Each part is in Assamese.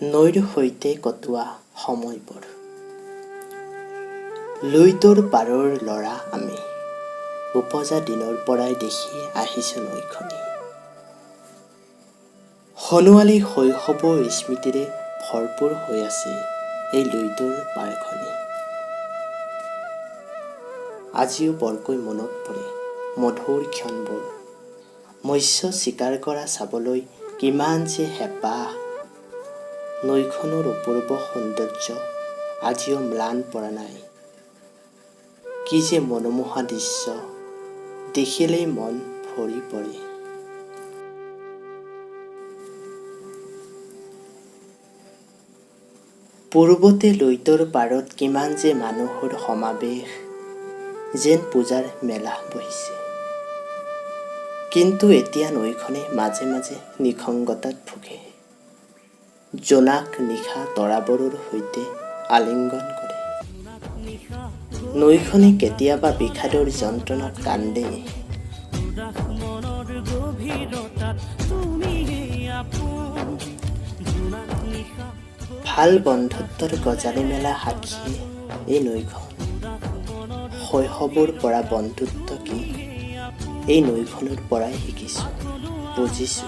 নৈৰ সৈতে কটোৱা সময়বোৰ। লুইতৰ পাৰৰ ল'ৰা আমি, উপজা দিনৰ পৰাই দেখি আহিছো নৈখনি। সোণোৱালী শৈশৱৰ স্মৃতিৰে ভৰপূৰ হৈ আছে এই লুইতৰ পাৰখনি। আজিও বৰকৈ মনত পৰে মধুৰ ক্ষণবোৰ। মৎস্য চিকাৰ কৰা চাবলৈ কিমান যে হেঁপাহ। নৈখনৰ অপূৰ্ব সৌন্দৰ্য আজিও ম্লান পৰা নাই। কি যে মনোমোহা দৃশ্য, দেখিলেই মন ভৰি পৰে। পূৰ্বতে লুইতৰ পাৰত কিমান যে মানুহৰ সমাৱেশ, যেন পূজাৰ মেলা বহিছে। কিন্তু এতিয়া নৈখনে মাজে মাজে নিসংগতাত ভোগে। জোনাক নিশা তৰাবোৰৰ সৈতে আলিংগন কৰে। নৈখনে কেতিয়াবা বিষাদৰ যন্ত্ৰণাত কান্দে। ভাল বন্ধুত্বৰ গজালি মেলা সাক্ষী এই নৈখন। শৈশৱৰ পৰা বন্ধুত্ব কি এই নৈখনৰ পৰাই শিকিছো, বুজিছো।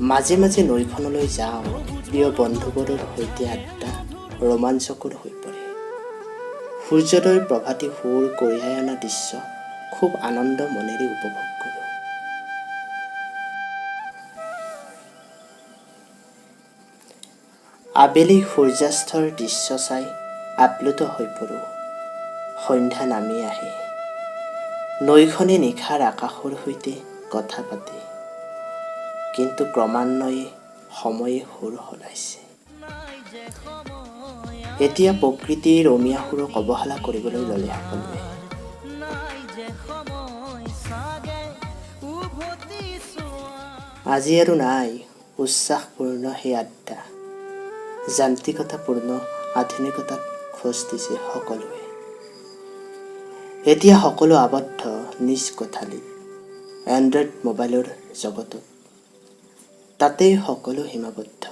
মাজে মাজে নৈখনলৈ যাওঁ, প্ৰিয় বন্ধুবোৰৰ সৈতে আড্ডা ৰোমাঞ্চকৰ হৈ পৰে। সূৰ্যোদয়ৰ প্ৰভাতী সুৰ কঢ়িয়াই অনা দৃশ্য খুব আনন্দ মনেৰে উপভোগ কৰোঁ। আবেলি সূৰ্যাস্তৰ দৃশ্য চাই আপ্লুত হৈ পৰোঁ। সন্ধ্যা নামি আহে। নৈখনে নিশাৰ আকাশৰ সৈতে কথা পাতে। কিন্তু ক্ৰমান্বয়ে সময়ে সুৰ সলাইছে। এতিয়া প্ৰকৃতিৰ ৰমীয়া সুৰক অৱহেলা কৰিবলৈ ল'লে সকলোৱে। আজি আৰু নাই উচ্ছ্বাসপূৰ্ণ সেই আড্ডা। যান্ত্ৰিকতাপূৰ্ণ আধুনিকতাক খোজ দিছে সকলোৱে। এতিয়া সকলো আবদ্ধ নিজ কোঠালিত, এণ্ড্ৰইড মোবাইলৰ জগতত। তাতেই সকলো সীমাবদ্ধ।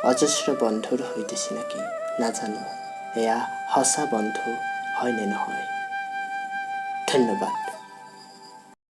অজস্ৰ বন্ধুৰ সৈতে চিনাকি, নাজানো এয়া সঁচা বন্ধু হয় নে নহয়। ধন্যবাদ।